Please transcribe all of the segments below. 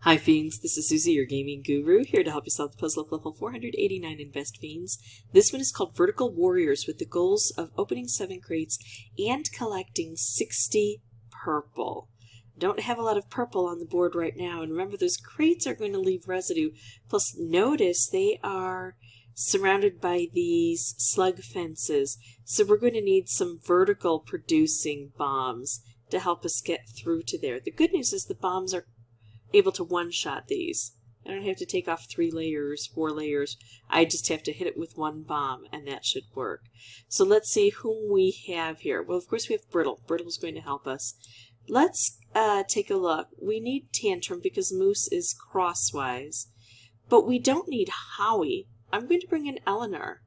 Hi Fiends, this is Susie, your gaming guru, here to help you solve the puzzle of level 489 in Best Fiends. This one is called Vertical Warriors, with the goals of opening 7 crates and collecting 60 purple. Don't have a lot of purple on the board right now, and remember those crates are going to leave residue. Plus notice they are surrounded by these slug fences, so we're going to need some vertical producing bombs to help us get through to there. The good news is the bombs are able to one-shot these. I don't have to take off 3 layers, 4 layers. I just have to hit it with one bomb, and that should work. So let's see whom we have here. Well, of course we have Brittle. Brittle's going to help us. Let's take a look. We need Tantrum because Moose is crosswise. But we don't need Howie. I'm going to bring in Eleanor,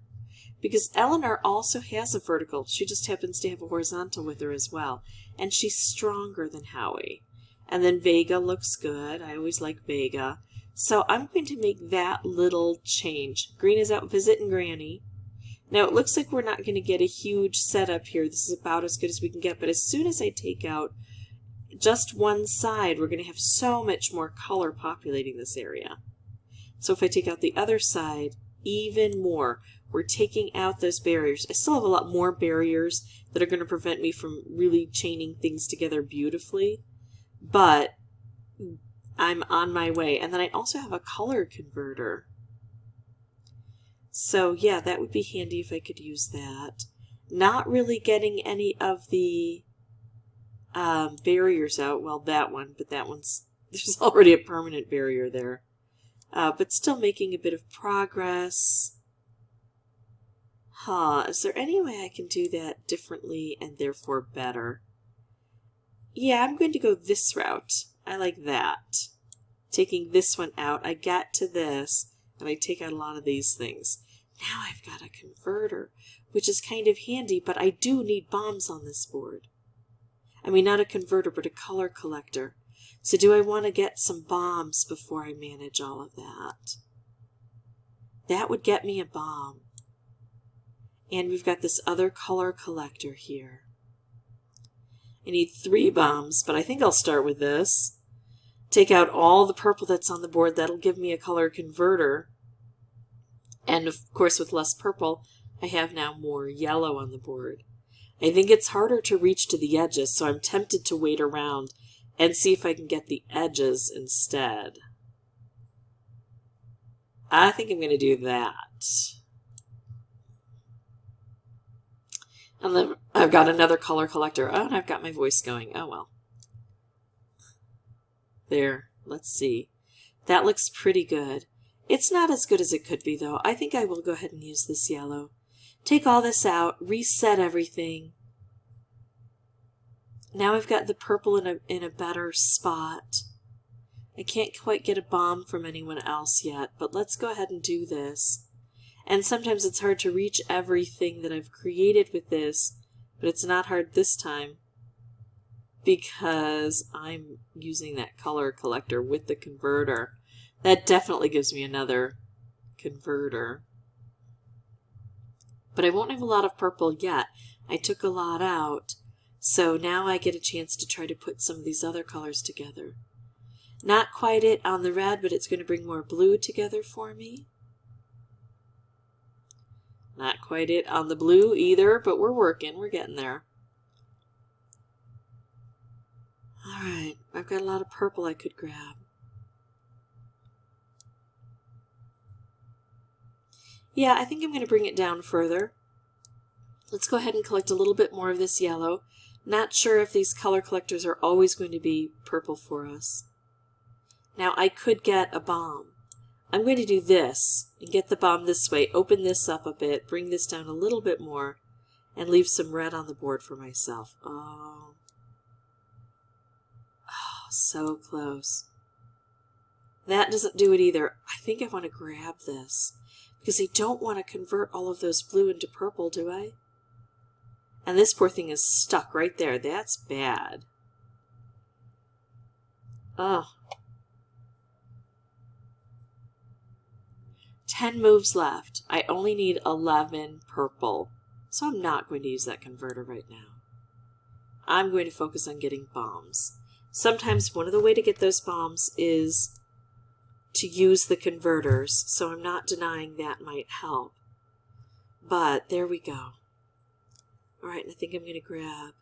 because Eleanor also has a vertical. She just happens to have a horizontal with her as well. And she's stronger than Howie. And then Vega looks good. I always like Vega. So I'm going to make that little change. Green is out visiting Granny. Now it looks like we're not going to get a huge setup here. This is about as good as we can get. But as soon as I take out just one side, we're going to have so much more color populating this area. So if I take out the other side, even more. We're taking out those barriers. I still have a lot more barriers that are going to prevent me from really chaining things together beautifully. But I'm on my way. And then I also have a color converter. So yeah, that would be handy if I could use that. Not really getting any of the barriers out. Well, that one, but that one's, there's already a permanent barrier there. But still making a bit of progress. Is there any way I can do that differently and therefore better? Yeah, I'm going to go this route. I like that. Taking this one out, I got to this, and I take out a lot of these things. Now I've got a converter, which is kind of handy, but I do need bombs on this board. I mean, not a converter, but a color collector. So do I want to get some bombs before I manage all of that? That would get me a bomb. And we've got this other color collector here. I need 3 bombs, but I think I'll start with this. Take out all the purple that's on the board. That'll give me a color converter. And of course, with less purple, I have now more yellow on the board. I think it's harder to reach to the edges, so I'm tempted to wait around and see if I can get the edges instead. I think I'm going to do that. And then I've got another color collector. Oh, and I've got my voice going. Oh, well. There. Let's see. That looks pretty good. It's not as good as it could be, though. I think I will go ahead and use this yellow. Take all this out. Reset everything. Now I've got the purple in a better spot. I can't quite get a bomb from anyone else yet, but let's go ahead and do this. And sometimes it's hard to reach everything that I've created with this, but it's not hard this time because I'm using that color collector with the converter. That definitely gives me another converter. But I won't have a lot of purple yet. I took a lot out, so now I get a chance to try to put some of these other colors together. Not quite it on the red, but it's going to bring more blue together for me. Not quite it on the blue either, but we're working. We're getting there. Alright, I've got a lot of purple I could grab. Yeah, I think I'm going to bring it down further. Let's go ahead and collect a little bit more of this yellow. Not sure if these color collectors are always going to be purple for us. Now, I could get a bomb. I'm going to do this and get the bomb this way, open this up a bit, bring this down a little bit more, and leave some red on the board for myself. Oh, so close. That doesn't do it either. I think I want to grab this because I don't want to convert all of those blue into purple, do I? And this poor thing is stuck right there. That's bad. Oh. 10 moves left. I only need 11 purple. So I'm not going to use that converter right now. I'm going to focus on getting bombs. Sometimes one of the way to get those bombs is to use the converters, so I'm not denying that might help. But there we go. All right, and I think I'm going to grab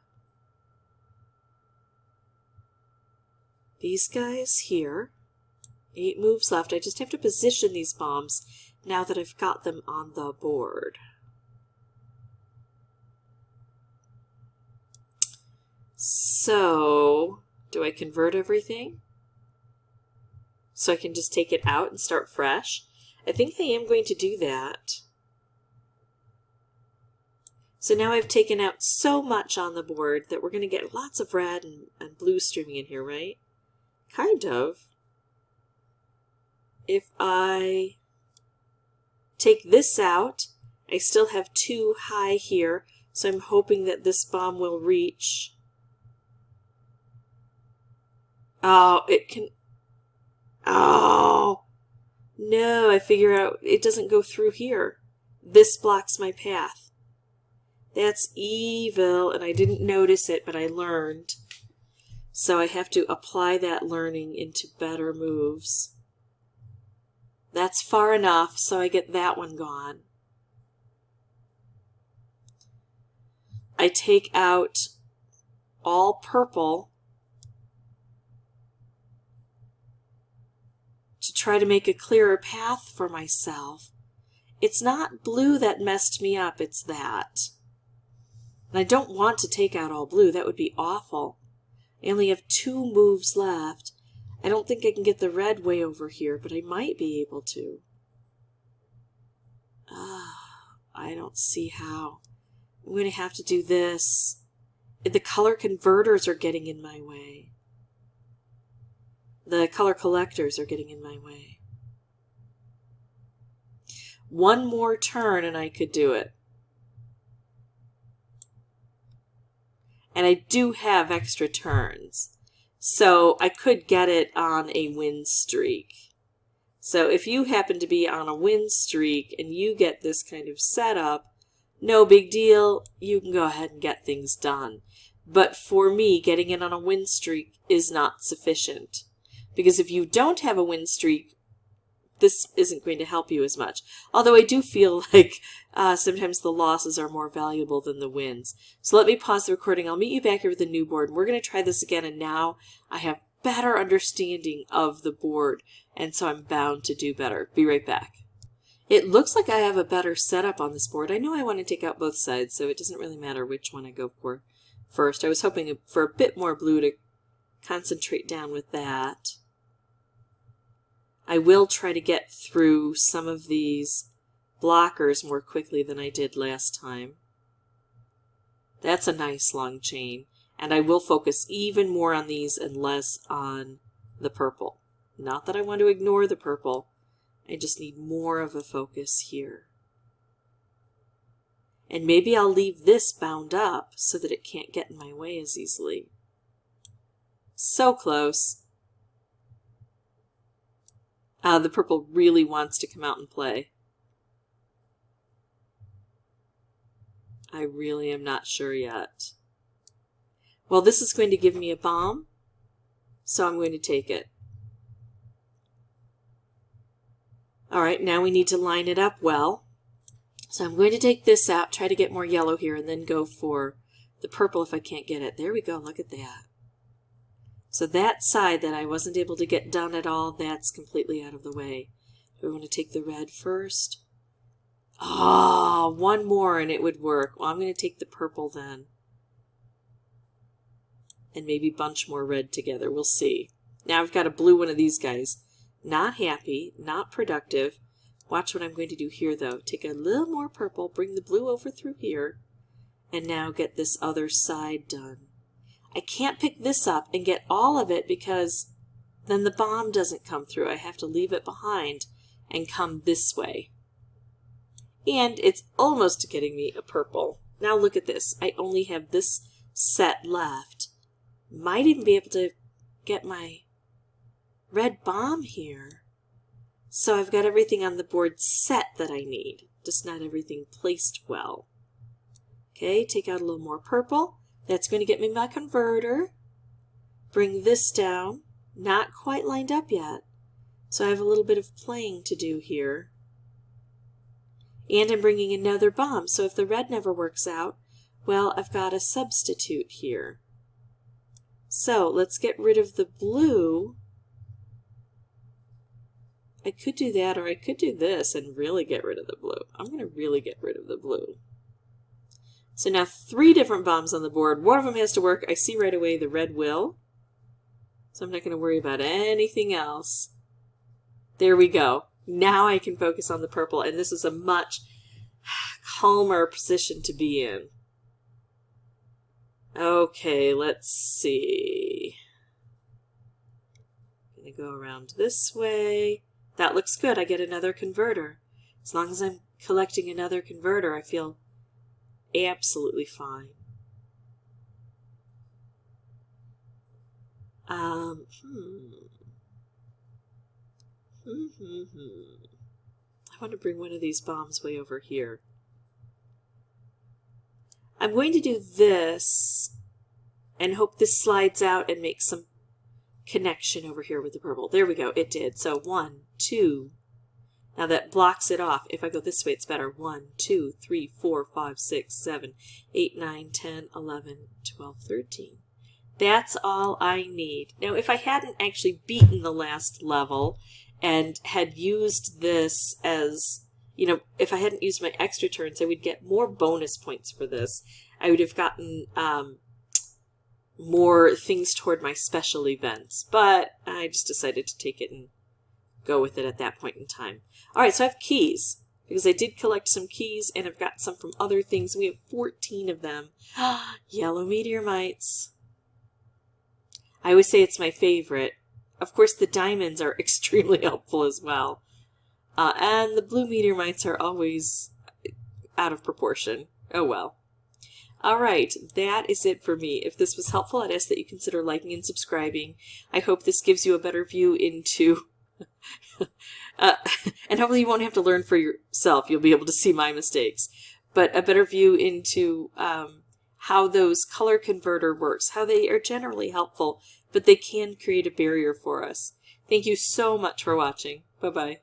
these guys here. 8 moves left. I just have to position these bombs now that I've got them on the board. So, do I convert everything? So I can just take it out and start fresh? I think I am going to do that. So now I've taken out so much on the board that we're going to get lots of red and blue streaming in here, right? Kind of. If I take this out, I still have 2 high here, so I'm hoping that this bomb will reach. Oh, it can... Oh! No, I figure out it doesn't go through here. This blocks my path. That's evil, and I didn't notice it, but I learned. So I have to apply that learning into better moves. That's far enough, so I get that one gone. I take out all purple to try to make a clearer path for myself. It's not blue that messed me up, it's that. And I don't want to take out all blue, that would be awful. I only have 2 moves left. I don't think I can get the red way over here, but I might be able to. I don't see how. I'm going to have to do this. The color converters are getting in my way. The color collectors are getting in my way. One more turn and I could do it. And I do have extra turns. So I could get it on a win streak. So if you happen to be on a win streak and you get this kind of setup, no big deal. You can go ahead and get things done. But for me, getting it on a win streak is not sufficient. Because if you don't have a win streak, this isn't going to help you as much. Although I do feel like sometimes the losses are more valuable than the wins. So let me pause the recording. I'll meet you back here with the new board. We're going to try this again, and now I have better understanding of the board, and so I'm bound to do better. Be right back. It looks like I have a better setup on this board. I know I want to take out both sides, so it doesn't really matter which one I go for first. I was hoping for a bit more blue to concentrate down with that. I will try to get through some of these blockers more quickly than I did last time. That's a nice long chain. And I will focus even more on these and less on the purple. Not that I want to ignore the purple. I just need more of a focus here. And maybe I'll leave this bound up so that it can't get in my way as easily. So close. The purple really wants to come out and play. I really am not sure yet. Well, this is going to give me a bomb, so I'm going to take it. All right, now we need to line it up well. So I'm going to take this out, try to get more yellow here, and then go for the purple if I can't get it. There we go, look at that. So that side that I wasn't able to get done at all, that's completely out of the way. Do we want to take the red first? Oh, one more and it would work. Well, I'm going to take the purple then. And maybe bunch more red together. We'll see. Now I've got a blue one of these guys. Not happy, not productive. Watch what I'm going to do here though. Take a little more purple, bring the blue over through here, and now get this other side done. I can't pick this up and get all of it because then the bomb doesn't come through. I have to leave it behind and come this way. And it's almost getting me a purple. Now look at this. I only have this set left. Might even be able to get my red bomb here. So I've got everything on the board set that I need, just not everything placed well. Okay, take out a little more purple. That's going to get me my converter. Bring this down. Not quite lined up yet. So I have a little bit of playing to do here. And I'm bringing another bomb, so if the red never works out, well, I've got a substitute here. So let's get rid of the blue. I could do that, or I could do this and really get rid of the blue. I'm going to really get rid of the blue. So now 3 different bombs on the board. One of them has to work. I see right away the red will. So I'm not going to worry about anything else. There we go. Now I can focus on the purple, and this is a much calmer position to be in. Okay, let's see. I'm going to go around this way. That looks good. I get another converter. As long as I'm collecting another converter, I feel absolutely fine. I want to bring one of these bombs way over here. I'm going to do this and hope this slides out and makes some connection over here with the purple. There we go. It did. So 1, 2. Now that blocks it off. If I go this way, it's better. 1, 2, 3, 4, 5, 6, 7, 8, 9, 10, 11, 12, 13. That's all I need. Now, if I hadn't actually beaten the last level and had used this as, you know, if I hadn't used my extra turns, I would get more bonus points for this. I would have gotten more things toward my special events. But I just decided to take it and go with it at that point in time. All right, so I have keys, because I did collect some keys, and I've got some from other things. We have 14 of them. Yellow meteor mites. I always say it's my favorite. Of course, the diamonds are extremely helpful as well. And the blue meteor mites are always out of proportion. Oh well. All right, that is it for me. If this was helpful, I'd ask that you consider liking and subscribing. I hope this gives you a better view into... and hopefully you won't have to learn for yourself. You'll be able to see my mistakes. But a better view into how those color converter works, how they are generally helpful, but they can create a barrier for us. Thank you so much for watching. Bye-bye.